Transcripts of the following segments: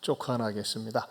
조카 하나 하겠습니다.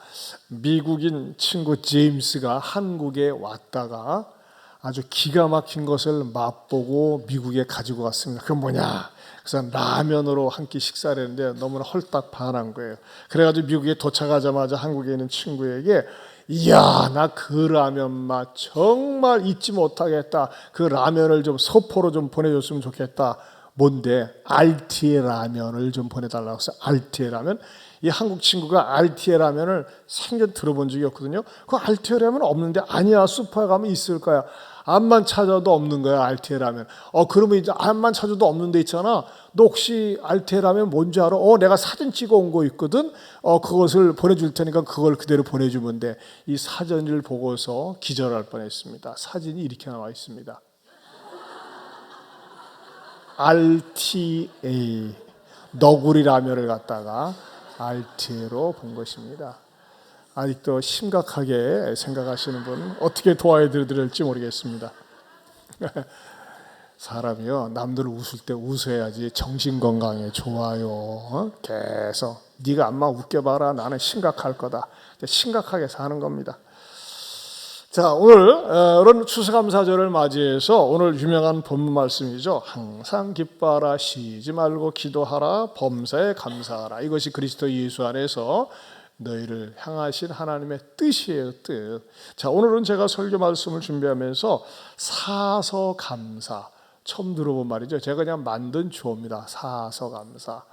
미국인 친구 제임스가 한국에 왔다가 아주 기가 막힌 것을 맛보고 미국에 가지고 왔습니다. 그건 뭐냐? 그래서 라면으로 한 끼 식사를 했는데 너무나 헐떡 반한 거예요. 그래가지고 미국에 도착하자마자 한국에 있는 친구에게 이야, 나 그 라면 맛 정말 잊지 못하겠다. 그 라면을 좀 소포로 좀 보내줬으면 좋겠다. 뭔데? RT의 라면을 좀 보내달라고 해서 RT의 라면. 이 한국 친구가 RT의 라면을 생전 들어본 적이 없거든요. 그 RT의 라면 없는데, 아니야, 슈퍼에 가면 있을 거야. 암만 찾아도 없는 거야, RT의 라면. 그러면 이제 암만 찾아도 없는 데 있잖아. 너 혹시 RT의 라면 뭔지 알아? 내가 사진 찍어 온 거 있거든. 그것을 보내줄 테니까 그걸 그대로 보내주면 돼. 이 사진을 보고서 기절할 뻔했습니다. 사진이 이렇게 나와 있습니다. RTA, 너구리 라면을 갖다가 RTA로 본 것입니다. 아직도 심각하게 생각하시는 분 어떻게 도와드려야 될지 모르겠습니다. 사람이요, 남들 웃을 때 웃어야지 정신건강에 좋아요. 계속 네가 암만 웃겨봐라, 나는 심각할 거다. 심각하게 사는 겁니다. 자, 오늘 추수감사절을 맞이해서 오늘 유명한 본문 말씀이죠. 항상 기뻐하라, 쉬지 말고 기도하라, 범사에 감사하라. 이것이 그리스도 예수 안에서 너희를 향하신 하나님의 뜻이에요, 뜻. 자, 오늘은 제가 설교 말씀을 준비하면서 사서감사, 처음 들어본 말이죠. 제가 그냥 만든 주어입니다. 사서감사.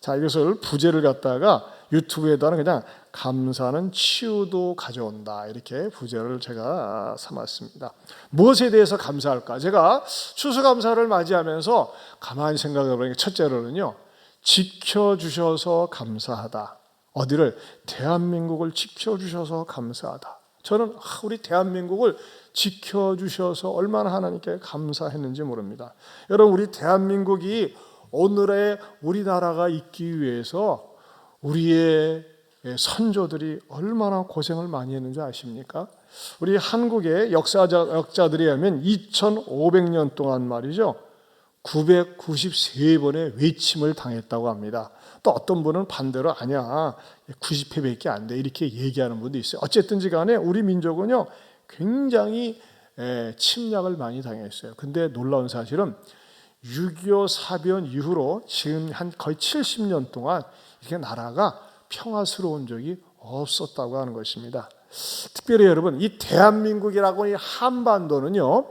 자, 이것을 부제를 갖다가 유튜브에다는 그냥 감사는 치유도 가져온다, 이렇게 부제를 제가 삼았습니다. 무엇에 대해서 감사할까? 제가 추수감사를 맞이하면서 가만히 생각해 보니까 첫째로는요, 지켜주셔서 감사하다. 어디를? 대한민국을 지켜주셔서 감사하다. 저는 우리 대한민국을 지켜주셔서 얼마나 하나님께 감사했는지 모릅니다. 여러분, 우리 대한민국이 오늘의 우리나라가 있기 위해서 우리의 선조들이 얼마나 고생을 많이 했는지 아십니까? 우리 한국의 역사학자들에 의하면 2500년 동안 말이죠, 993번의 외침을 당했다고 합니다. 또 어떤 분은 반대로 아니야, 90회밖에 안 돼, 이렇게 얘기하는 분도 있어요. 어쨌든지 간에 우리 민족은요, 굉장히 침략을 많이 당했어요. 근데 놀라운 사실은 6.25 사변 이후로 지금 한 거의 70년 동안 이렇게 나라가 평화스러운 적이 없었다고 하는 것입니다. 특별히 여러분, 이 대한민국이라고 이 한반도는요,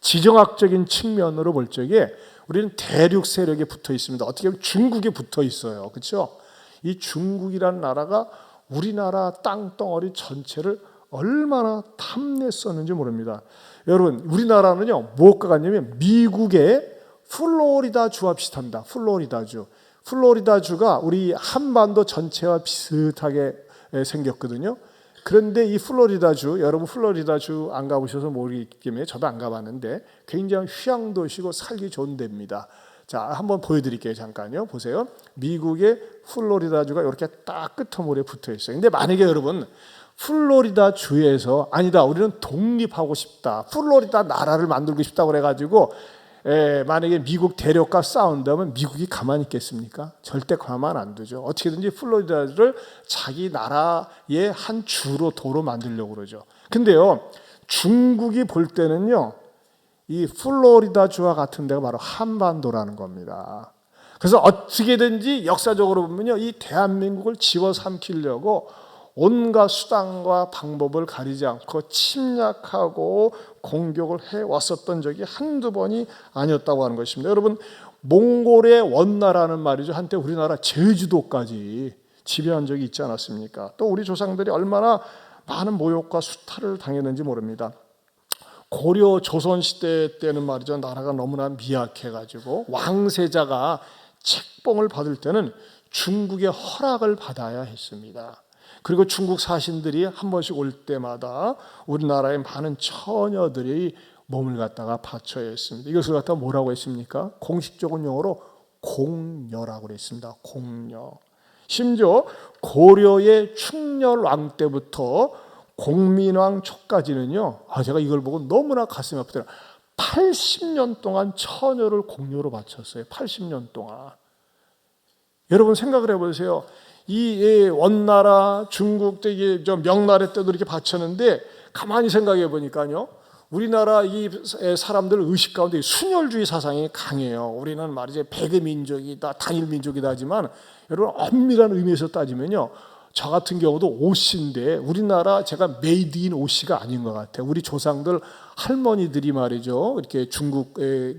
지정학적인 측면으로 볼 적에 우리는 대륙 세력에 붙어 있습니다. 어떻게 보면 중국에 붙어 있어요. 그렇죠? 이 중국이라는 나라가 우리나라 땅덩어리 전체를 얼마나 탐냈었는지 모릅니다. 여러분, 우리나라는요, 무엇과 같냐면 미국의 플로리다 주와 비슷합니다. 플로리다주가 우리 한반도 전체와 비슷하게 생겼거든요. 그런데 이 플로리다주, 여러분 플로리다주 안 가보셔서 모르겠지만 저도 안 가봤는데 굉장히 휴양도시고 살기 좋은 데입니다. 자, 한번 보여드릴게요. 잠깐요. 보세요. 미국의 플로리다주가 이렇게 딱 끄트머리에 붙어 있어요. 근데 만약에 여러분 플로리다주에서 아니다, 우리는 독립하고 싶다, 플로리다 나라를 만들고 싶다고 그래가지고 만약에 미국 대륙과 싸운다면 미국이 가만히 있겠습니까? 절대 가만 안 두죠. 어떻게든지 플로리다를 자기 나라의 한 주로 도로 만들려고 그러죠. 근데요, 중국이 볼 때는요, 이 플로리다주와 같은 데가 바로 한반도라는 겁니다. 그래서 어떻게든지 역사적으로 보면요, 이 대한민국을 집어삼키려고 온갖 수단과 방법을 가리지 않고 침략하고 공격을 해왔었던 적이 한두 번이 아니었다고 하는 것입니다. 여러분, 몽골의 원나라는 말이죠, 한때 우리나라 제주도까지 지배한 적이 있지 않았습니까? 또 우리 조상들이 얼마나 많은 모욕과 수탈을 당했는지 모릅니다. 고려 조선시대 때는 말이죠, 나라가 너무나 미약해가지고 왕세자가 책봉을 받을 때는 중국의 허락을 받아야 했습니다. 그리고 중국 사신들이 한 번씩 올 때마다 우리나라의 많은 처녀들이 몸을 갖다가 바쳐야 했습니다. 이것을 갖다가 뭐라고 했습니까? 공식적인 용어로 공녀라고 했습니다. 공녀. 심지어 고려의 충렬왕 때부터 공민왕 초까지는요, 제가 이걸 보고 너무나 가슴이 아프더라고요. 80년 동안 처녀를 공녀로 바쳤어요. 80년 동안. 여러분 생각을 해보세요. 이 원나라 중국 때 이게 명나라 때도 이렇게 바쳤는데 가만히 생각해 보니까요. 우리나라 이 사람들 의식 가운데 순혈주의 사상이 강해요. 우리는 말이죠 백의 민족이다, 단일 민족이다 하지만 여러분 엄밀한 의미에서 따지면요. 저 같은 경우도 오씨인데 우리나라 제가 메이드 인 오씨가 아닌 것 같아요. 우리 조상들 할머니들이 말이죠. 이렇게 중국에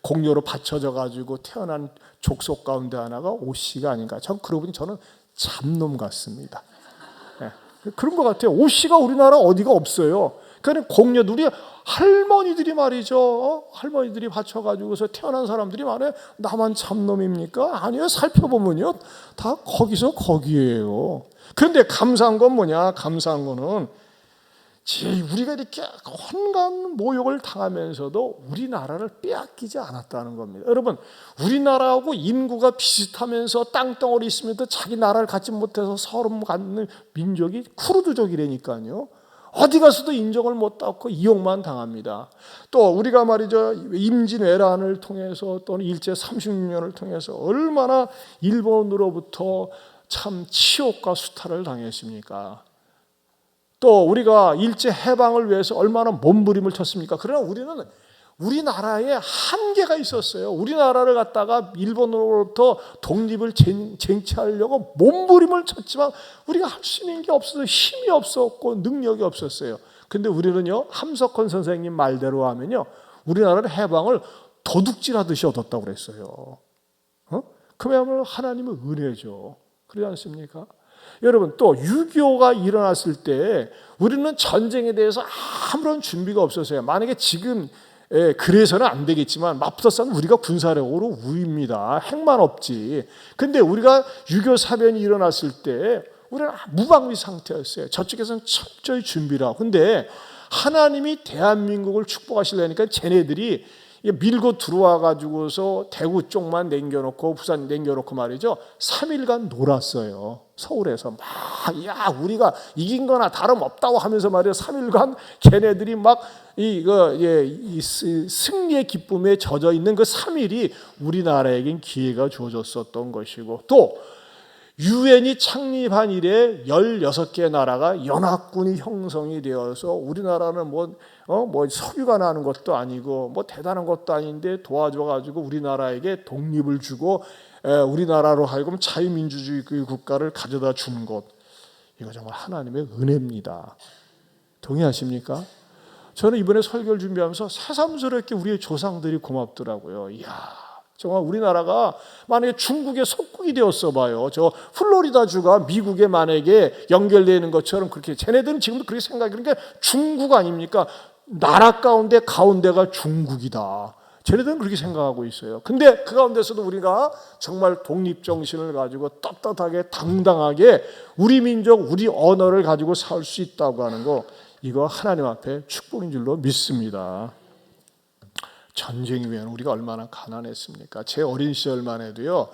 공료로 바쳐져 가지고 태어난 족속 가운데 하나가 오씨가 아닌가. 그러고 보니 저는 잡놈 같습니다. 네. 그런 것 같아요. 오씨가 우리나라 어디가 없어요. 그러니까 공료들이 할머니들이 말이죠. 할머니들이 바쳐가지고서 태어난 사람들이 말해 나만 참놈입니까? 아니요. 살펴보면요. 다 거기서 거기에요. 그런데 감사한 건 뭐냐? 감사한 거는 우리가 이렇게 온갖 모욕을 당하면서도 우리나라를 빼앗기지 않았다는 겁니다. 여러분 우리나라하고 인구가 비슷하면서 땅덩어리 있으면서 자기 나라를 갖지 못해서 서름 갖는 민족이 쿠르드족이라니까요. 어디 가서도 인정을 못 받고 이용만 당합니다. 또 우리가 말이죠 임진왜란을 통해서 또는 일제 36년을 통해서 얼마나 일본으로부터 참 치욕과 수탈을 당했습니까? 또 우리가 일제 해방을 위해서 얼마나 몸부림을 쳤습니까? 그러나 우리는 우리나라에 한계가 있었어요. 우리나라를 갖다가 일본으로부터 독립을 쟁취하려고 몸부림을 쳤지만 우리가 할 수 있는 게 없어서 힘이 없었고 능력이 없었어요. 근데 우리는요 함석헌 선생님 말대로 하면요 우리나라를 해방을 도둑질하듯이 얻었다고 그랬어요. 그야말로 하나님의 은혜죠. 그러지 않습니까? 여러분 또 6.25가 일어났을 때 우리는 전쟁에 대해서 아무런 준비가 없었어요. 만약에 지금 그래서는 안 되겠지만 맞붙었으면 우리가 군사력으로 우위입니다. 핵만 없지. 근데 우리가 6.25 사변이 일어났을 때 우리는 무방비 상태였어요. 저쪽에서는 철저히 준비를 하고. 근데 하나님이 대한민국을 축복하시려니까 쟤네들이 밀고 들어와 가지고서 대구 쪽만 남겨놓고 부산 남겨놓고 말이죠 3일간 놀았어요. 서울에서 야 우리가 이긴 거나 다름없다고 하면서 말이죠 3일간 걔네들이 막 이 승리의 기쁨에 젖어 있는 그 3일이 우리나라에겐 기회가 주어졌었던 것이고 또 유엔이 창립한 이래 16개 나라가 연합군이 형성이 되어서 우리나라는 뭐 석유가 나는 것도 아니고 뭐 대단한 것도 아닌데 도와줘가지고 우리나라에게 독립을 주고 우리나라로 하여금 자유민주주의 국가를 가져다 준 것 이거 정말 하나님의 은혜입니다. 동의하십니까? 저는 이번에 설교를 준비하면서 새삼스럽게 우리의 조상들이 고맙더라고요. 이야. 정말 우리나라가 만약에 중국의 속국이 되었어 봐요. 저 플로리다주가 미국에 만약에 연결되는 것처럼 그렇게 쟤네들은 지금도 그렇게 생각해. 그러니까 중국 아닙니까? 나라 가운데 가운데가 중국이다. 쟤네들은 그렇게 생각하고 있어요. 근데 그 가운데서도 우리가 정말 독립정신을 가지고 떳떳하게 당당하게 우리 민족, 우리 언어를 가지고 살 수 있다고 하는 거 이거 하나님 앞에 축복인 줄로 믿습니다. 전쟁 위에는 우리가 얼마나 가난했습니까? 제 어린 시절만 해도요.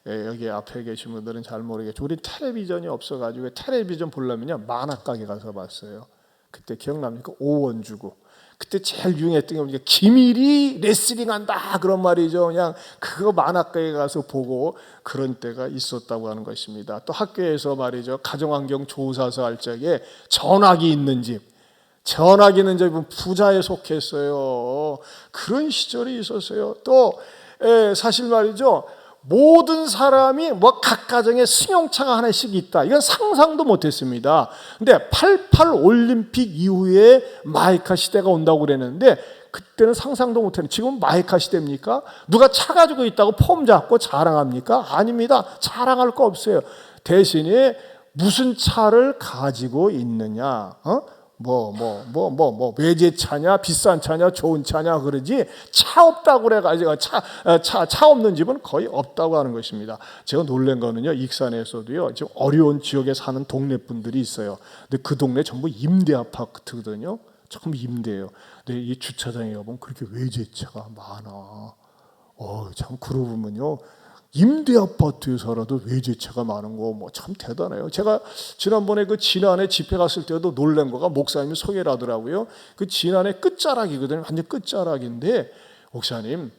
여기 앞에 계신 분들은 잘 모르겠죠. 우리 텔레비전이 없어가지고 텔레비전 보려면요 만화가게 가서 봤어요. 그때 기억납니까? 5원 주고. 그때 제일 유행했던 게 김일이 레슬링한다 그런 말이죠. 그냥 그거 만화가에 가서 보고 그런 때가 있었다고 하는 것입니다. 또 학교에서 말이죠. 가정환경 조사서 할 적에 전화기 있는 집. 전화기는 이제 부자에 속했어요. 그런 시절이 있었어요. 또 사실 말이죠. 모든 사람이 뭐 각 가정에 승용차가 하나씩 있다. 이건 상상도 못했습니다. 근데 88 올림픽 이후에 마이카 시대가 온다고 그랬는데 그때는 상상도 못했는데 지금 마이카 시대입니까? 누가 차 가지고 있다고 폼 잡고 자랑합니까? 아닙니다. 자랑할 거 없어요. 대신에 무슨 차를 가지고 있느냐? 외제차냐, 비싼 차냐, 좋은 차냐 그러지 차 없다고 그래가지고 차 없는 집은 거의 없다고 하는 것입니다. 제가 놀란 거는요, 익산에서도요, 지금 어려운 지역에 사는 동네 분들이 있어요. 근데 그 동네 전부 임대 아파트거든요. 전부 임대예요. 근데 이 주차장에 가보면 그렇게 외제차가 많아. 참 그러고 보면요. 임대 아파트에 살아도 외제차가 많은 거 뭐 참 대단해요. 제가 지난번에 그 진안에 집회 갔을 때도 놀란 거가 목사님이 소개를 하더라고요. 그 진안의 끝자락이거든요. 완전 끝자락인데 목사님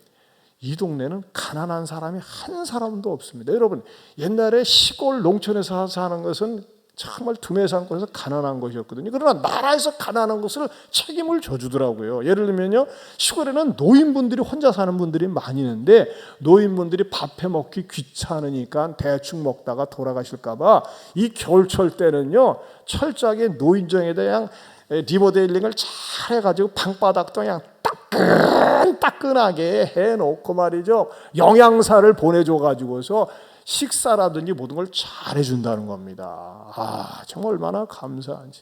이 동네는 가난한 사람이 한 사람도 없습니다. 여러분, 옛날에 시골 농촌에서 사는 것은 정말 두메상권에서 가난한 것이었거든요. 그러나 나라에서 가난한 것을 책임을 져주더라고요. 예를 들면요, 시골에는 노인분들이 혼자 사는 분들이 많이 있는데 노인분들이 밥해 먹기 귀찮으니까 대충 먹다가 돌아가실까봐 이 겨울철 때는요, 철저하게 노인정에다 그냥 리모델링을 잘 해가지고 방바닥도 그냥 따끈따끈하게 해놓고 말이죠, 영양사를 보내줘가지고서 식사라든지 모든 걸 잘해준다는 겁니다. 정말 얼마나 감사한지.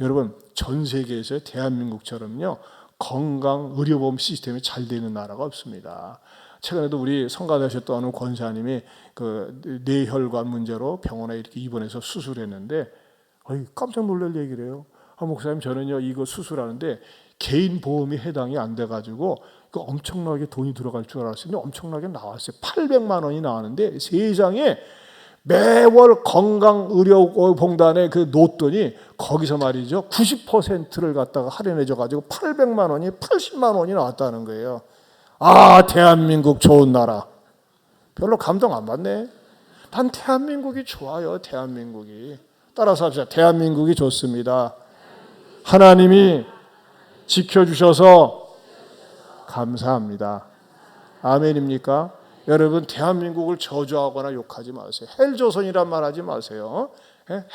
여러분, 전 세계에서 대한민국처럼요, 건강 의료보험 시스템이 잘 되는 나라가 없습니다. 최근에도 우리 성가대하셨던 어느 권사님이 그 뇌혈관 문제로 병원에 이렇게 입원해서 수술했는데 깜짝 놀랄 얘기를 해요. 목사님, 저는요 이거 수술하는데 개인 보험이 해당이 안 돼가지고 엄청나게 돈이 들어갈 줄 알았는데 엄청나게 나왔어요. 800만 원이 나왔는데 세상에 매월 건강의료공단에 그 놓더니 거기서 말이죠 90%를 갖다가 할인해줘 가지고 800만 원이 80만 원이 나왔다는 거예요. 대한민국 좋은 나라. 별로 감동 안 받네. 난 대한민국이 좋아요. 대한민국이. 따라서 합시다. 대한민국이 좋습니다. 하나님이 지켜주셔서 감사합니다. 아멘입니까? 여러분, 대한민국을 저주하거나 욕하지 마세요. 헬조선이란 말 하지 마세요.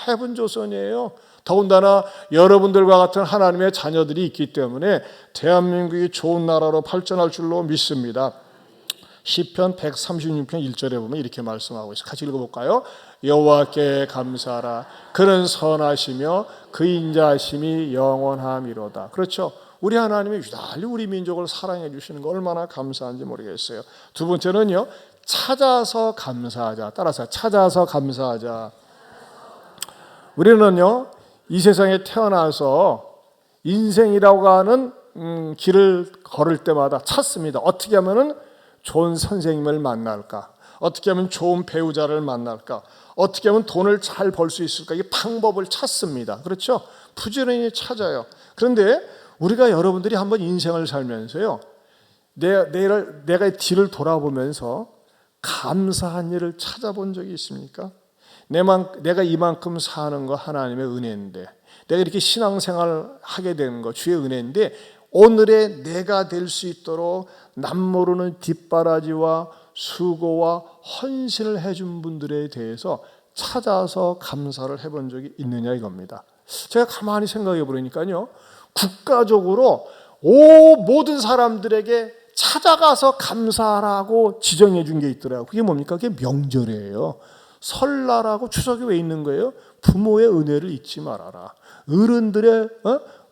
헤븐조선이에요. 더군다나 여러분들과 같은 하나님의 자녀들이 있기 때문에 대한민국이 좋은 나라로 발전할 줄로 믿습니다. 시편 136편 1절에 보면 이렇게 말씀하고 있어요. 같이 읽어볼까요? 여호와께 감사하라. 그는 선하시며 그 인자하심이 영원함이로다. 그렇죠. 우리 하나님이 유달리 우리 민족을 사랑해 주시는 거 얼마나 감사한지 모르겠어요. 두 번째는요, 찾아서 감사하자. 따라서 찾아서 감사하자. 우리는요, 이 세상에 태어나서 인생이라고 하는 길을 걸을 때마다 찾습니다. 어떻게 하면은 좋은 선생님을 만날까? 어떻게 하면 좋은 배우자를 만날까? 어떻게 하면 돈을 잘 벌 수 있을까? 이 방법을 찾습니다. 그렇죠? 부지런히 찾아요. 그런데 우리가 여러분들이 한번 인생을 살면서요, 내가 뒤를 돌아보면서 감사한 일을 찾아본 적이 있습니까? 내가 이만큼 사는 거 하나님의 은혜인데, 내가 이렇게 신앙생활을 하게 되는 거 주의 은혜인데, 오늘의 내가 될 수 있도록 남모르는 뒷바라지와 수고와 헌신을 해준 분들에 대해서 찾아서 감사를 해본 적이 있느냐 이겁니다. 제가 가만히 생각해 보니까요, 국가적으로 모든 사람들에게 찾아가서 감사하라고 지정해 준 게 있더라고요. 그게 뭡니까? 그게 명절이에요. 설날하고 추석이 왜 있는 거예요? 부모의 은혜를 잊지 말아라. 어른들의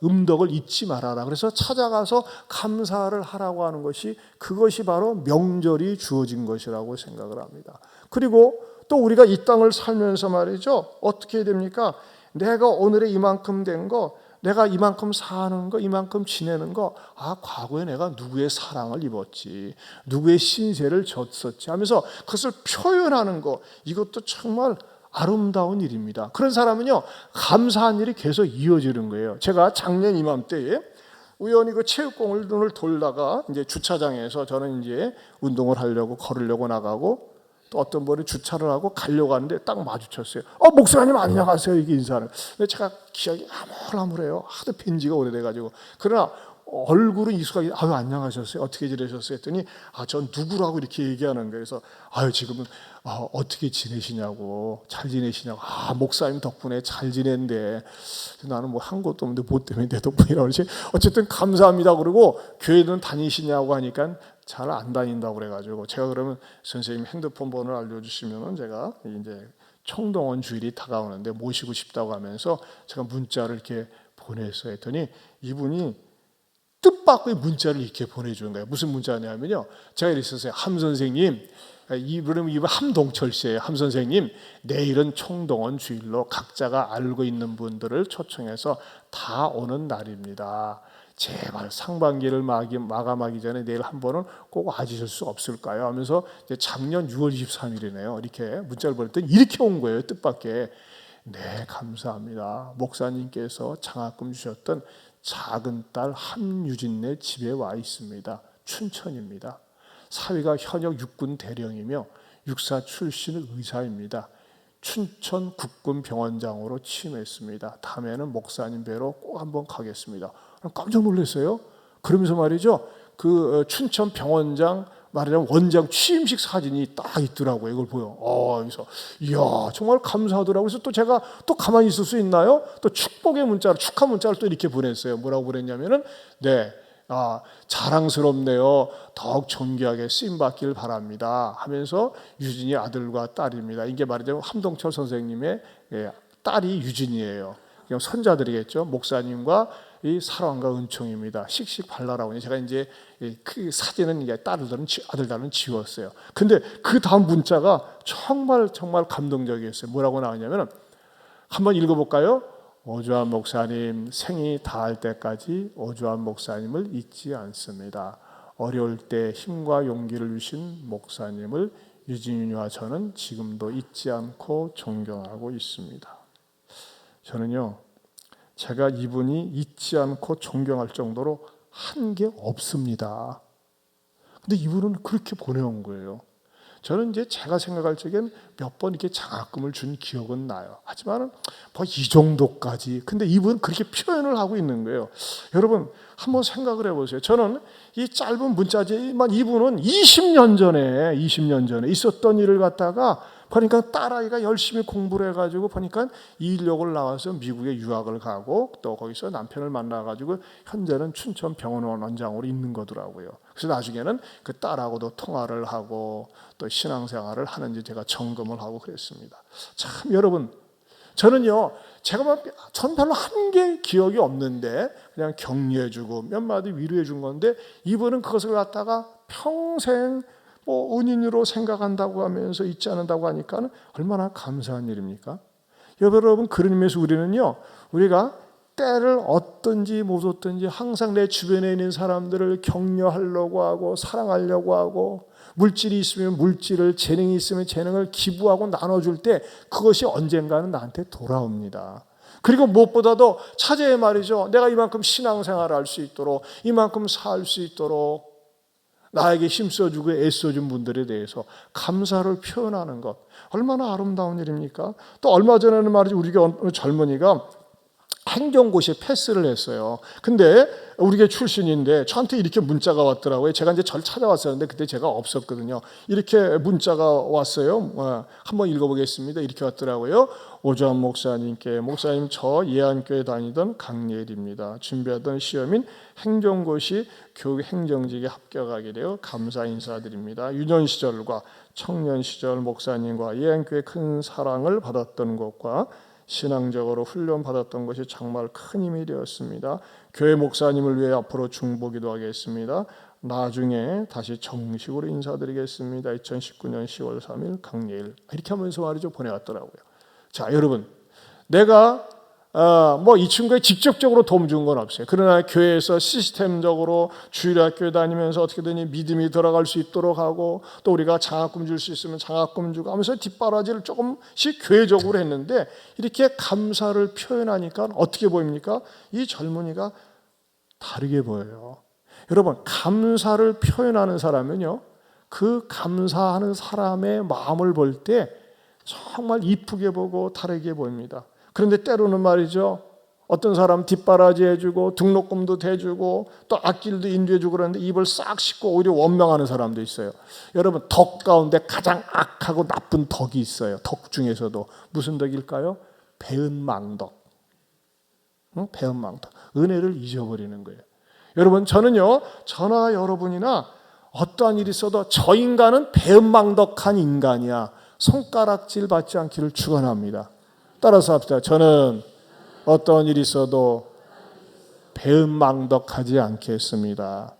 음덕을 잊지 말아라. 그래서 찾아가서 감사를 하라고 하는 것이, 그것이 바로 명절이 주어진 것이라고 생각을 합니다. 그리고 또 우리가 이 땅을 살면서 말이죠, 어떻게 해야 됩니까? 내가 오늘의 이만큼 된 거, 내가 이만큼 사는 거, 이만큼 지내는 거, 과거에 내가 누구의 사랑을 입었지, 누구의 신세를 졌었지 하면서 그것을 표현하는 거, 이것도 정말 아름다운 일입니다. 그런 사람은요, 감사한 일이 계속 이어지는 거예요. 제가 작년 이맘때에 우연히 그 체육공원을 돌다가 이제 주차장에서 저는 이제 운동을 하려고 걸으려고 나가고, 또 어떤 분이 주차를 하고 가려고 하는데 딱 마주쳤어요. 목사님 안녕하세요, 이게 인사를. 근데 제가 기억이 아물아물해요. 하도 뵌지가 오래돼가지고. 그러나 얼굴은 익숙하게, 안녕하셨어요, 어떻게 지내셨어요 했더니 전 누구라고 이렇게 얘기하는 거예요. 그래서 지금은 어떻게 지내시냐고, 잘 지내시냐고. 목사님 덕분에 잘 지낸대. 나는 뭐 한 것도 없는데 뭐 때문에 내 덕분이라고 그러지. 어쨌든 감사합니다. 그러고 교회는 다니시냐고 하니까 잘 안 다닌다고 그래가지고, 제가 그러면 선생님 핸드폰 번호를 알려주시면은 제가 이제 총동원 주일이 다가오는데 모시고 싶다고 하면서 제가 문자를 이렇게 보냈어요. 했더니 이분이 뜻밖의 문자를 이렇게 보내주는 거예요. 무슨 문자냐면요, 제가 이랬었어요. 함 선생님, 이분 함동철 씨예요. 함 선생님, 내일은 총동원 주일로 각자가 알고 있는 분들을 초청해서 다 오는 날입니다. 제발 상반기를 마감하기 전에 내일 한 번은 꼭 와주실 수 없을까요? 하면서 이제 작년 6월 23일이네요. 이렇게 문자를 보냈더니 이렇게 온 거예요. 뜻밖의. 네, 감사합니다. 목사님께서 장학금 주셨던 작은 딸 함유진네 집에 와 있습니다. 춘천입니다. 사위가 현역 육군 대령이며 육사 출신 의사입니다. 춘천 국군병원장으로 취임했습니다. 다음에는 목사님 뵈러 꼭 한번 가겠습니다. 깜짝 놀랐어요. 그러면서 말이죠, 그 춘천 병원장 말하자면 원장 취임식 사진이 딱 있더라고요. 이걸 보여. 그래서 이야, 정말 감사하더라고요. 그래서 또 제가 또 가만히 있을 수 있나요? 또 축복의 문자를, 축하 문자를 또 이렇게 보냈어요. 뭐라고 보냈냐면은, 네, 자랑스럽네요. 더욱 존귀하게 쓰임받길 바랍니다 하면서 유진이 아들과 딸입니다. 이게 말하자면 함동철 선생님의 딸이 유진이에요. 그냥 손자들이겠죠. 목사님과 이 사랑과 은총입니다. 씩씩 발랄하고. 제가 이제 그 사진은 이제 아들들은 지웠어요. 근데 그 다음 문자가 정말 감동적이었어요. 뭐라고 나오냐면, 한번 읽어볼까요? 오주환 목사님, 생이 다할 때까지 오주환 목사님을 잊지 않습니다. 어려울 때 힘과 용기를 주신 목사님을 유진이와 저는 지금도 잊지 않고 존경하고 있습니다. 저는요, 제가 이분이 잊지 않고 존경할 정도로 한 게 없습니다. 근데 이분은 그렇게 보내온 거예요. 저는 이제 제가 생각할 적엔 몇 번 이렇게 장학금을 준 기억은 나요. 하지만 뭐 이 정도까지. 근데 이분은 그렇게 표현을 하고 있는 거예요. 여러분 한번 생각을 해보세요. 저는 이 짧은 문자지만 이분은 20년 전에 있었던 일을 갖다가 보니까 딸아이가 열심히 공부를 해가지고 보니까 인력을 나와서 미국에 유학을 가고 또 거기서 남편을 만나가지고 현재는 춘천 병원 원장으로 있는 거더라고요. 그래서 나중에는 그 딸하고도 통화를 하고 또 신앙생활을 하는지 제가 점검을 하고 그랬습니다. 참 여러분, 저는요, 전 별로 한 게 기억이 없는데 그냥 격려해주고 몇 마디 위로해준 건데 이분은 그것을 갖다가 평생 은인으로 생각한다고 하면서 잊지 않는다고 하니까 얼마나 감사한 일입니까? 여러분, 그런 의미에서 우리가 때를 얻든지 못 얻든지 항상 내 주변에 있는 사람들을 격려하려고 하고 사랑하려고 하고 물질이 있으면 물질을, 재능이 있으면 재능을 기부하고 나눠줄 때 그것이 언젠가는 나한테 돌아옵니다. 그리고 무엇보다도 차제에 말이죠, 내가 이만큼 신앙생활을 할 수 있도록, 이만큼 살 수 있도록 나에게 힘써주고 애써준 분들에 대해서 감사를 표현하는 것, 얼마나 아름다운 일입니까? 또 얼마 전에는 말이죠, 우리가 어느 젊은이가 행정고시에 패스를 했어요. 근데 우리 교 출신인데 저한테 이렇게 문자가 왔더라고요. 제가 이제 저를 찾아왔었는데 그때 제가 없었거든요. 이렇게 문자가 왔어요. 한번 읽어보겠습니다. 이렇게 왔더라고요. 오주환 목사님께, 목사님, 저 예안교회 다니던 강예일입니다. 준비하던 시험인 행정고시 교육 행정직에 합격하게 되어 감사 인사드립니다. 유년 시절과 청년 시절 목사님과 예안교회 큰 사랑을 받았던 것과 신앙적으로 훈련받았던 것이 정말 큰 힘이 되었습니다. 교회 목사님을 위해 앞으로 중보기도 하겠습니다. 나중에 다시 정식으로 인사드리겠습니다. 2019년 10월 3일 강예일. 이렇게 하면서 말이죠, 보내왔더라고요. 자, 여러분, 내가 이 친구에 직접적으로 도움 준 건 없어요. 그러나 교회에서 시스템적으로 주일학교 다니면서 어떻게든 믿음이 들어갈 수 있도록 하고 또 우리가 장학금 줄 수 있으면 장학금 주고 하면서 뒷바라지를 조금씩 교회적으로 했는데 이렇게 감사를 표현하니까 어떻게 보입니까? 이 젊은이가 다르게 보여요. 여러분, 감사를 표현하는 사람은요, 그 감사하는 사람의 마음을 볼 때 정말 이쁘게 보고 다르게 보입니다. 그런데 때로는 말이죠, 어떤 사람 뒷바라지 해주고 등록금도 대주고 또 앞길도 인도해주고 그러는데 입을 싹 씻고 오히려 원망하는 사람도 있어요. 여러분, 덕 가운데 가장 악하고 나쁜 덕이 있어요. 덕 중에서도 무슨 덕일까요? 배은망덕. 배은망덕. 은혜를 잊어버리는 거예요. 여러분, 저는요, 저나 여러분이나 어떠한 일이 있어도 저 인간은 배은망덕한 인간이야, 손가락질 받지 않기를 축원합니다. 따라서 합시다. 저는 어떤 일이 있어도 배은망덕하지 않겠습니다.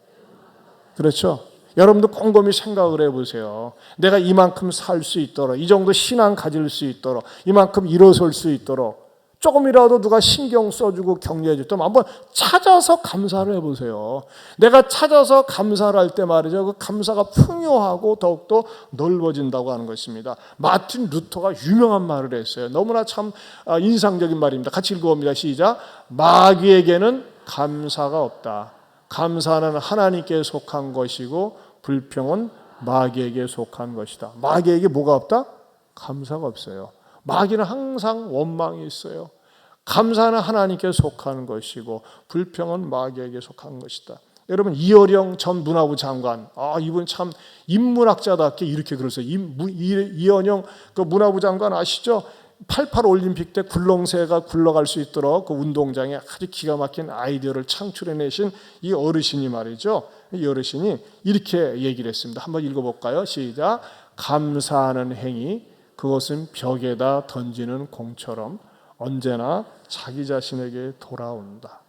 그렇죠? 여러분도 곰곰이 생각을 해보세요. 내가 이만큼 살 수 있도록, 이 정도 신앙 가질 수 있도록, 이만큼 일어설 수 있도록 조금이라도 누가 신경 써주고 격려해 줬다면 한번 찾아서 감사를 해보세요. 내가 찾아서 감사를 할 때 말이죠, 그 감사가 풍요하고 더욱더 넓어진다고 하는 것입니다. 마틴 루터가 유명한 말을 했어요. 너무나 참 인상적인 말입니다. 같이 읽어봅니다. 시작. 마귀에게는 감사가 없다. 감사는 하나님께 속한 것이고 불평은 마귀에게 속한 것이다. 마귀에게 뭐가 없다? 감사가 없어요. 마귀는 항상 원망이 있어요. 감사는 하나님께 속한 것이고 불평은 마귀에게 속한 것이다. 여러분 이어령 전 문화부 장관, 이분 참 인문학자답게 이렇게 그랬어요. 이어령 그 문화부 장관 아시죠? 88 올림픽 때 굴렁쇠가 굴러갈 수 있도록 그 운동장에 아주 기가 막힌 아이디어를 창출해내신 이 어르신이 말이죠. 이 어르신이 이렇게 얘기를 했습니다. 한번 읽어볼까요? 시작. 감사하는 행위, 그것은 벽에다 던지는 공처럼 언제나 자기 자신에게 돌아온다.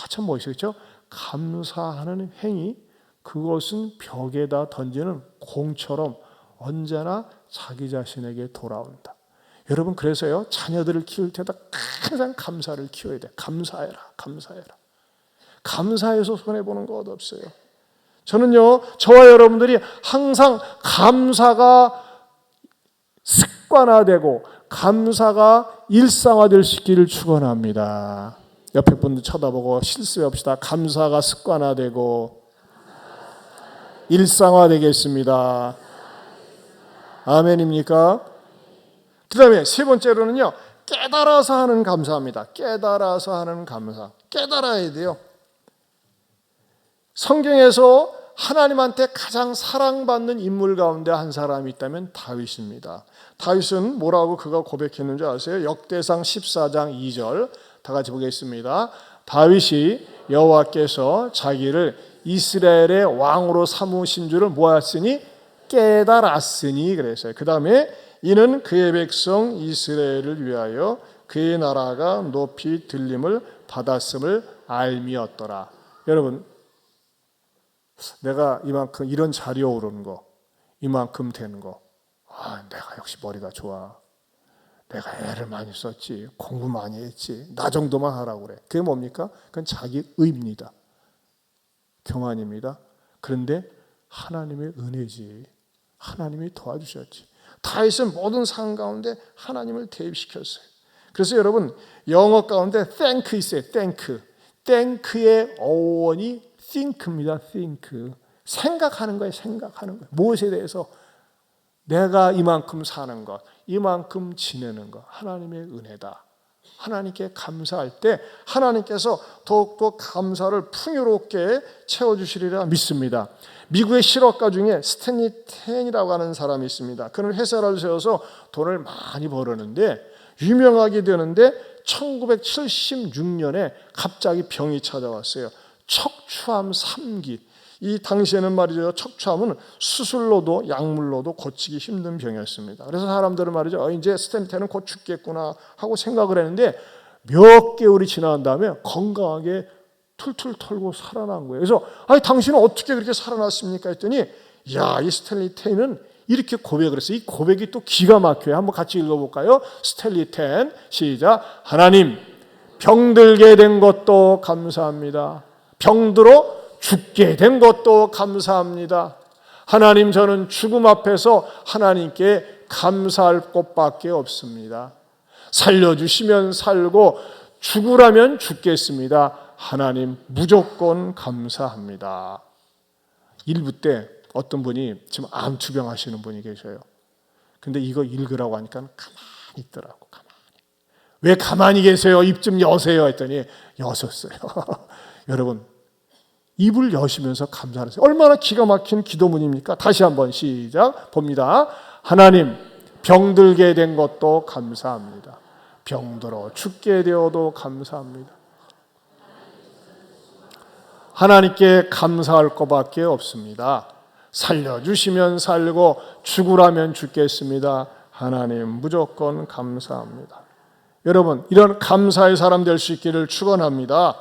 참 멋있죠? 감사하는 행위, 그것은 벽에다 던지는 공처럼 언제나 자기 자신에게 돌아온다. 여러분 그래서요 자녀들을 키울 때다 항상 감사를 키워야 돼. 감사해라, 감사해라. 감사해서 손해보는 것 없어요. 저는요 저와 여러분들이 항상 감사가 습관화되고 감사가 일상화될 수 있기를 축원합니다. 옆에 분들 쳐다보고 실수해봅시다. 감사가 습관화되고 일상화되겠습니다. 아멘입니까? 그 다음에 세 번째로는요, 깨달아서 하는 감사입니다. 깨달아서 하는 감사. 깨달아야 돼요. 성경에서 하나님한테 가장 사랑받는 인물 가운데 한 사람이 있다면 다윗입니다. 다윗은 뭐라고 그가 고백했는지 아세요? 역대상 14장 2절 다 같이 보겠습니다. 다윗이 여호와께서 자기를 이스라엘의 왕으로 삼으신 줄을 모았으니 깨달았으니 그랬어요. 그 다음에 이는 그의 백성 이스라엘을 위하여 그의 나라가 높이 들림을 받았음을 알미었더라. 여러분 내가 이만큼 이런 자리에 오르는 거, 이만큼 되는 거, 내가 역시 머리가 좋아. 내가 애를 많이 썼지, 공부 많이 했지, 나 정도만 하라고 그래. 그게 뭡니까? 그건 자기 의입니다. 교만입니다. 그런데 하나님의 은혜지. 하나님이 도와주셨지. 다윗은 모든 상황 가운데 하나님을 대입시켰어요. 그래서 여러분 영어 가운데 thank 있어요. thank의 어원이 think입니다. think. 생각하는 거예요. 생각하는 거예요. 무엇에 대해서? 내가 이만큼 사는 것, 이만큼 지내는 것, 하나님의 은혜다. 하나님께 감사할 때 하나님께서 더욱더 감사를 풍요롭게 채워주시리라 믿습니다. 미국의 실업가 중에 스탠리 텐이라고 하는 사람이 있습니다. 그는 회사를 세워서 돈을 많이 벌었는데 유명하게 되는데 1976년에 갑자기 병이 찾아왔어요. 척추암 3기. 이 당시에는 말이죠. 척추암은 수술로도 약물로도 고치기 힘든 병이었습니다. 그래서 사람들은 말이죠. 이제 스탠리 텐은 곧 죽겠구나 하고 생각을 했는데 몇 개월이 지난 다음에 건강하게 툴툴 털고 살아난 거예요. 그래서 당신은 어떻게 그렇게 살아났습니까? 했더니 이 스탠리 텐은 이렇게 고백을 했어요. 이 고백이 또 기가 막혀요. 한번 같이 읽어볼까요? 스탠리 텐 시작. 하나님 병들게 된 것도 감사합니다. 병들어 죽게 된 것도 감사합니다. 하나님 저는 죽음 앞에서 하나님께 감사할 것밖에 없습니다. 살려주시면 살고 죽으라면 죽겠습니다. 하나님 무조건 감사합니다. 일부 때 어떤 분이 지금 암투병 하시는 분이 계셔요. 근데 이거 읽으라고 하니까 가만히 있더라고. 왜 가만히 계세요? 입 좀 여세요 했더니 여셨어요. 여러분 입을 여시면서 감사하세요. 얼마나 기가 막힌 기도문입니까? 다시 한번 시작 봅니다. 하나님 병들게 된 것도 감사합니다. 병들어 죽게 되어도 감사합니다. 하나님께 감사할 것밖에 없습니다. 살려주시면 살고 죽으라면 죽겠습니다. 하나님 무조건 감사합니다. 여러분 이런 감사의 사람 될 수 있기를 축원합니다.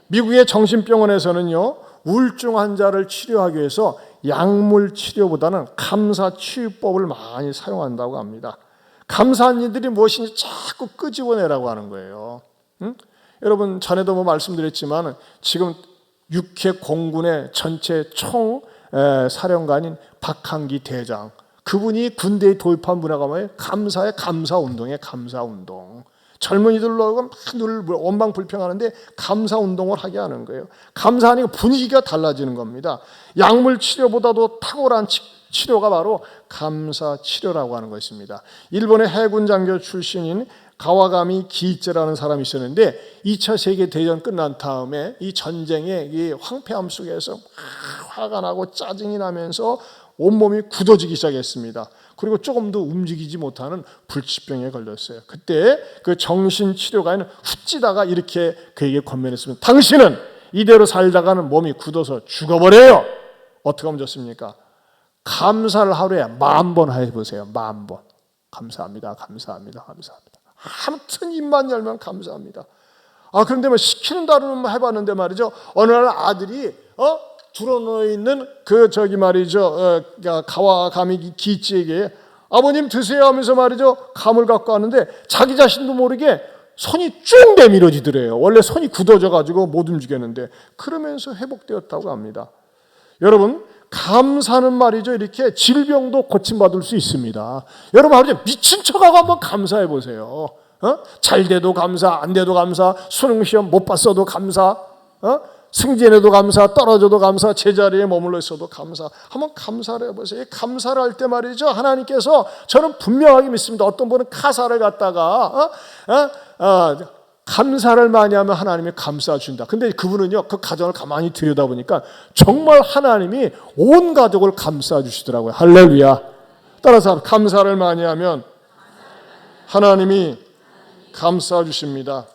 미국의 정신병원에서는요 우울증 환자를 치료하기 위해서 약물 치료보다는 감사 치유법을 많이 사용한다고 합니다. 감사한 일들이 무엇인지 자꾸 끄집어내라고 하는 거예요. 여러분 전에도 말씀드렸지만 지금 육해 공군의 전체 총 사령관인 박항기 대장, 그분이 군대에 도입한 문화가 뭐예요? 감사의 감사운동이에요. 감사운동. 젊은이들로 막 늘 원망불평하는데 감사 운동을 하게 하는 거예요. 감사하니까 분위기가 달라지는 겁니다. 약물 치료보다도 탁월한 치료가 바로 감사 치료라고 하는 것입니다. 일본의 해군 장교 출신인 가와가미 기이츠라는 사람이 있었는데 2차 세계대전 끝난 다음에 이 전쟁의 이 황폐함 속에서 화가 나고 짜증이 나면서 온몸이 굳어지기 시작했습니다. 그리고 조금도 움직이지 못하는 불치병에 걸렸어요. 그때 그 정신치료가는 훗지다가 이렇게 그에게 권면했습니다. 당신은 이대로 살다가는 몸이 굳어서 죽어버려요. 어떻게 하면 좋습니까? 감사를 하루에 10,000번 해보세요. 10,000번. 감사합니다. 감사합니다. 감사합니다. 아무튼 입만 열면 감사합니다. 그런데 뭐 시키는 대로는 해봤는데 말이죠. 어느 날 아들이 드러누워 있는 가와가미 기이츠에게 아버님 드세요 하면서 말이죠. 감을 갖고 왔는데 자기 자신도 모르게 손이 쭉 내밀어지더래요. 원래 손이 굳어져 가지고 못 움직였는데 그러면서 회복되었다고 합니다. 여러분, 감사는 말이죠. 이렇게 질병도 고침받을 수 있습니다. 여러분 말이죠. 미친 척하고 한번 감사해 보세요. 잘 돼도 감사, 안 돼도 감사, 수능 시험 못 봤어도 감사, 승진해도 감사, 떨어져도 감사, 제자리에 머물러 있어도 감사. 한번 감사를 해보세요. 감사를 할 때 말이죠. 하나님께서 저는 분명하게 믿습니다. 어떤 분은 카사를 갖다가 감사를 많이 하면 하나님이 감사 준다. 근데 그분은요, 그 가정을 가만히 들여다보니까 정말 하나님이 온 가족을 감싸 주시더라고요. 할렐루야. 따라서 감사를 많이 하면 하나님이 감싸 주십니다.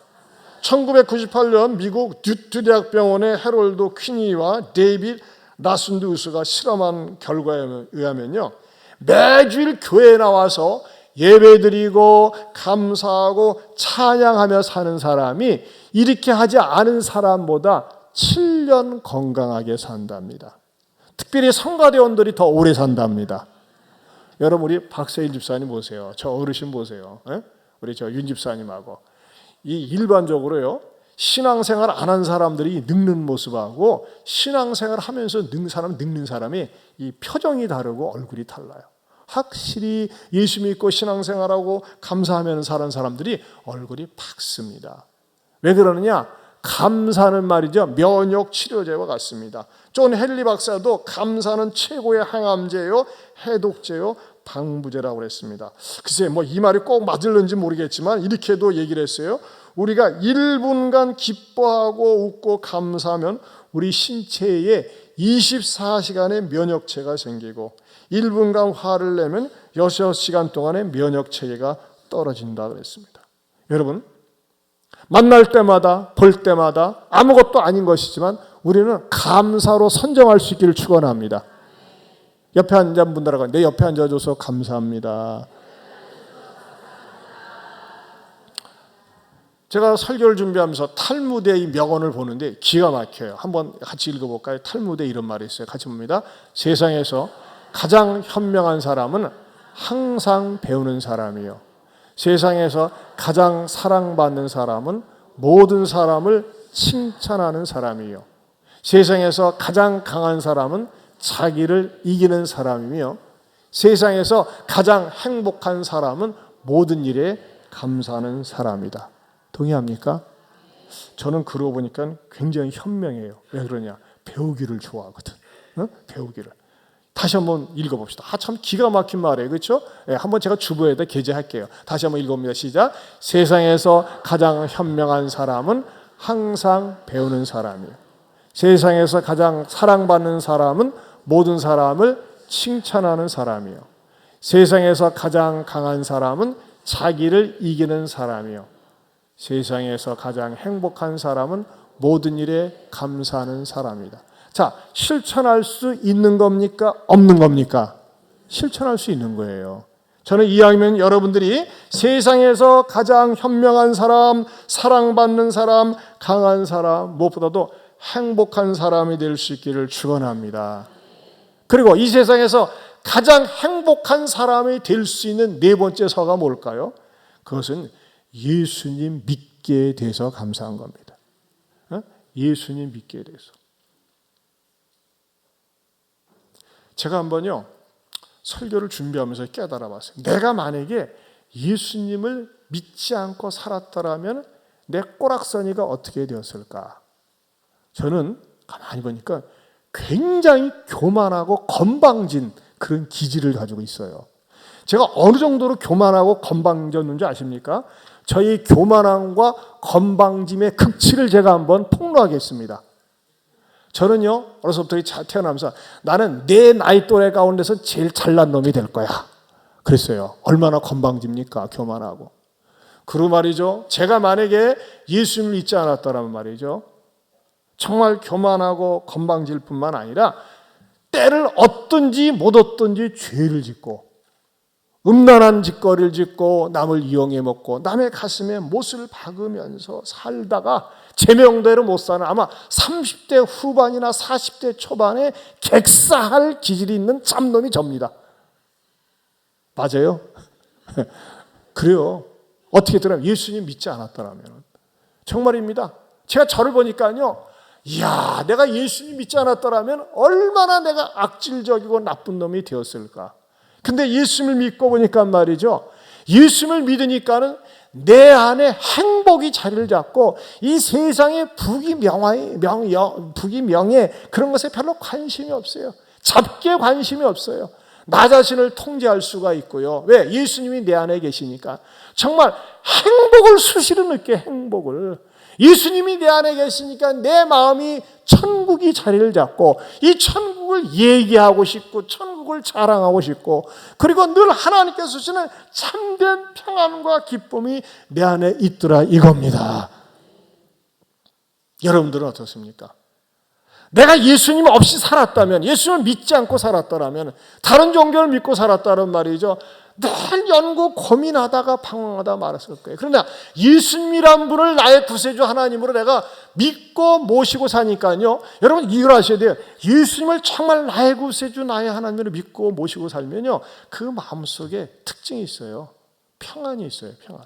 1998년 미국 뉴트 대학병원의 해롤드 퀴니와 데이빗 라순두스가 실험한 결과에 의하면요, 매주일 교회에 나와서 예배드리고 감사하고 찬양하며 사는 사람이 이렇게 하지 않은 사람보다 7년 건강하게 산답니다. 특별히 성가대원들이 더 오래 산답니다. 여러분, 우리 박세일 집사님 보세요. 저 어르신 보세요. 우리 저 윤 집사님하고 이 일반적으로요, 신앙생활 안 한 사람들이 늙는 모습하고 신앙생활 하면서 늙는 사람이 이 표정이 다르고 얼굴이 달라요. 확실히 예수 믿고 신앙생활하고 감사하면서 사는 사람들이 얼굴이 밝습니다. 왜 그러느냐? 감사는 말이죠, 면역 치료제와 같습니다. 존 헨리 박사도 감사는 최고의 항암제요, 해독제요, 방부제라고 그랬습니다. 글쎄 뭐 이 말이 꼭 맞을는지 모르겠지만 이렇게도 얘기를 했어요. 우리가 1분간 기뻐하고 웃고 감사하면 우리 신체에 24시간의 면역체가 생기고 1분간 화를 내면 6시간 동안의 면역체계가 떨어진다 그랬습니다. 여러분, 만날 때마다 볼 때마다 아무것도 아닌 것이지만 우리는 감사로 선정할 수 있기를 축원합니다. 옆에 앉은 분들하고 내 옆에 앉아줘서 감사합니다. 제가 설교를 준비하면서 탈무드의 이 명언을 보는데 기가 막혀요. 한번 같이 읽어볼까요? 탈무드에 이런 말이 있어요. 같이 봅니다. 세상에서 가장 현명한 사람은 항상 배우는 사람이요, 세상에서 가장 사랑받는 사람은 모든 사람을 칭찬하는 사람이요, 세상에서 가장 강한 사람은 자기를 이기는 사람이며 세상에서 가장 행복한 사람은 모든 일에 감사하는 사람이다. 동의합니까? 저는 그러고 보니까 굉장히 현명해요. 왜 그러냐? 배우기를 좋아하거든. 배우기를. 다시 한번 읽어봅시다. 참 기가 막힌 말이에요. 그렇죠? 한번 제가 주보에다 게재할게요. 다시 한번 읽어봅니다. 시작. 세상에서 가장 현명한 사람은 항상 배우는 사람이에요. 세상에서 가장 사랑받는 사람은 모든 사람을 칭찬하는 사람이요, 세상에서 가장 강한 사람은 자기를 이기는 사람이요, 세상에서 가장 행복한 사람은 모든 일에 감사하는 사람이다. 자, 실천할 수 있는 겁니까? 없는 겁니까? 실천할 수 있는 거예요. 저는 이왕이면 여러분들이 세상에서 가장 현명한 사람, 사랑받는 사람, 강한 사람, 무엇보다도 행복한 사람이 될 수 있기를 축원합니다. 그리고 이 세상에서 가장 행복한 사람이 될 수 있는 네 번째 서가 뭘까요? 그것은 예수님 믿게 돼서 감사한 겁니다. 예수님 믿게 돼서. 제가 한번요 설교를 준비하면서 깨달아 봤어요. 내가 만약에 예수님을 믿지 않고 살았더라면 내 꼬락서니가 어떻게 되었을까? 저는 가만히 보니까 굉장히 교만하고 건방진 그런 기질을 가지고 있어요. 제가 어느 정도로 교만하고 건방졌는지 아십니까? 저희 교만함과 건방짐의 극치를 제가 한번 폭로하겠습니다. 저는요, 어려서부터 태어나면서 나는 내 나이 또래 가운데서 제일 잘난 놈이 될 거야. 그랬어요. 얼마나 건방집니까? 교만하고. 그리고 말이죠, 제가 만약에 예수님을 믿지 않았더라면 말이죠, 정말 교만하고 건방질 뿐만 아니라 때를 얻든지 못 얻든지 죄를 짓고 음란한 짓거리를 짓고 남을 이용해 먹고 남의 가슴에 못을 박으면서 살다가 제 명대로 못 사는 아마 30대 후반이나 40대 초반에 객사할 기질이 있는 짬놈이 접니다. 맞아요? 그래요. 어떻게 들어요? 예수님 믿지 않았더라면 정말입니다. 제가 저를 보니까요, 이야, 내가 예수님 믿지 않았더라면 얼마나 내가 악질적이고 나쁜 놈이 되었을까. 근데 예수님을 믿고 보니까 말이죠, 예수님을 믿으니까는 내 안에 행복이 자리를 잡고 이 세상의 부귀 명예 그런 것에 별로 관심이 없어요. 잡기에 관심이 없어요. 나 자신을 통제할 수가 있고요. 왜? 예수님이 내 안에 계시니까. 정말 행복을 수시로 느껴. 행복을. 예수님이 내 안에 계시니까 내 마음이 천국이 자리를 잡고 이 천국을 얘기하고 싶고 천국을 자랑하고 싶고, 그리고 늘 하나님께서 주시는 참된 평안과 기쁨이 내 안에 있더라 이겁니다. 여러분들은 어떻습니까? 내가 예수님 없이 살았다면, 예수님을 믿지 않고 살았더라면, 다른 종교를 믿고 살았다는 말이죠, 늘 연구 고민하다가 방황하다 말았을 거예요. 그러나 예수님이란 분을 나의 구세주 하나님으로 내가 믿고 모시고 사니까요, 여러분 이걸 아셔야 돼요. 예수님을 정말 나의 구세주 나의 하나님으로 믿고 모시고 살면요, 그 마음속에 특징이 있어요. 평안이 있어요. 평안.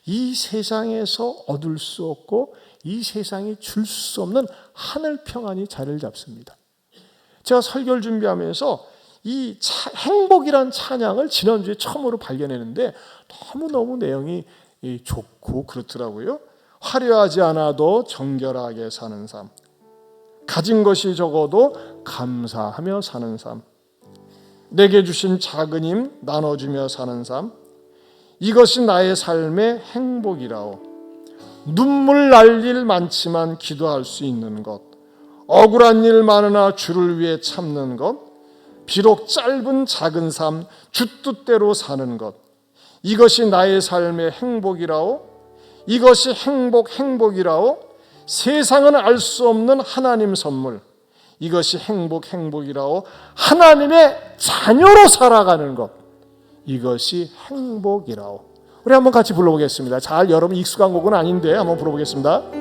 이 세상에서 얻을 수 없고 이 세상이 줄 수 없는 하늘 평안이 자리를 잡습니다. 제가 설교를 준비하면서 이 행복이란 찬양을 지난주에 처음으로 발견했는데 너무너무 내용이 좋고 그렇더라고요. 화려하지 않아도 정결하게 사는 삶, 가진 것이 적어도 감사하며 사는 삶, 내게 주신 작은 힘 나눠주며 사는 삶, 이것이 나의 삶의 행복이라오. 눈물 날 일 많지만 기도할 수 있는 것, 억울한 일 많으나 주를 위해 참는 것, 비록 짧은 작은 삶 주 뜻대로 사는 것, 이것이 나의 삶의 행복이라오. 이것이 행복이라오. 세상은 알 수 없는 하나님 선물, 이것이 행복이라오. 하나님의 자녀로 살아가는 것, 이것이 행복이라오. 우리 한번 같이 불러보겠습니다. 잘 여러분 익숙한 곡은 아닌데 한번 불러보겠습니다.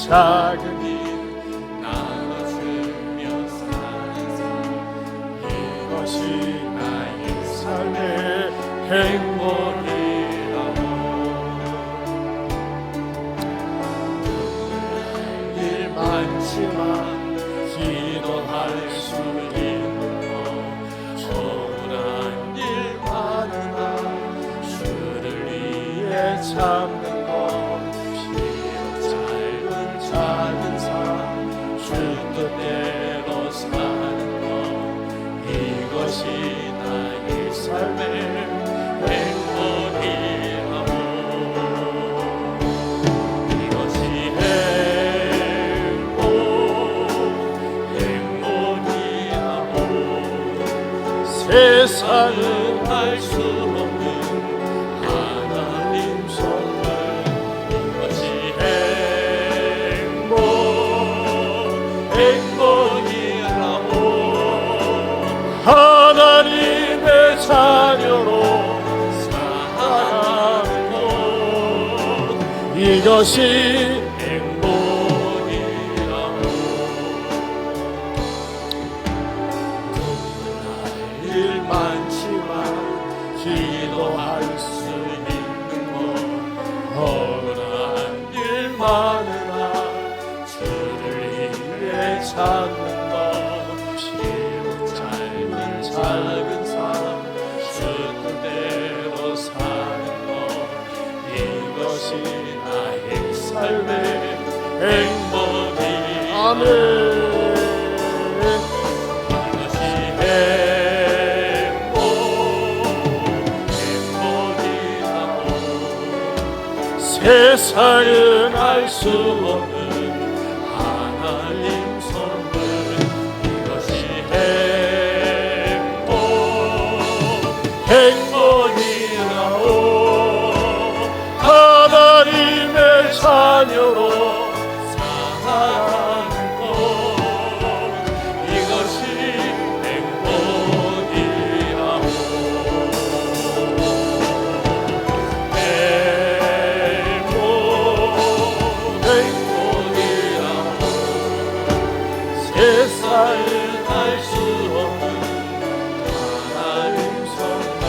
작은 일 나눠주며 사는 삶, 이것이 나의 삶의 행복이라고. 일 많지만 기도할 수 있는 것, 억울한 일 많으나 주를 위해 참는 것, 작은 삶 주 뜻대로 사는 것, 이것이 나의 삶의 행복이라고. 이것이 행복이라고. 세상은 알 수 없는 하나님 선물, 이것이 행복이라고. 하나님의 자녀로 살아가는 것, 이것이 행복이라고. 기도할 수 있는 것 억울한 일 많으나 주를 위해 찾는 것 비록 짧은 삶 주 뜻대로 사는 것 이것이 나의 삶의 행복이 아멘. 세상은 알 수 없는 하나님 선물 이것이 행복이라오. 하나님의 자녀로 살아가는 것 이것이 행복이라오. 세상은 알 수 없는 하나님 선물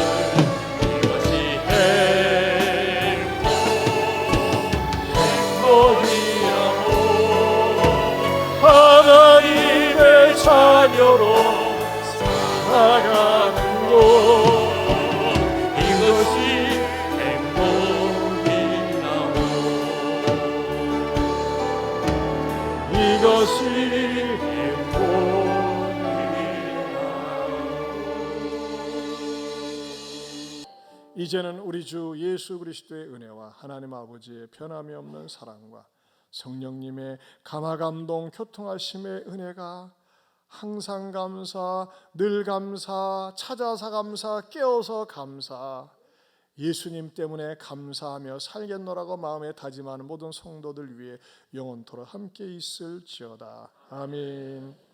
이것이 행복이라고. 하나님의 자녀로 살아가는 것 이것이 행복이라고. 이것이 이제는 우리 주 예수 그리스도의 은혜와 하나님 아버지의 변함이 없는 사랑과 성령님의 감화감동 교통하심의 은혜가 항상 감사, 늘 감사, 찾아서 감사, 깨어서 감사, 예수님 때문에 감사하며 살겠노라고 마음에 다짐하는 모든 성도들 위해 영원토록 함께 있을지어다. 아멘.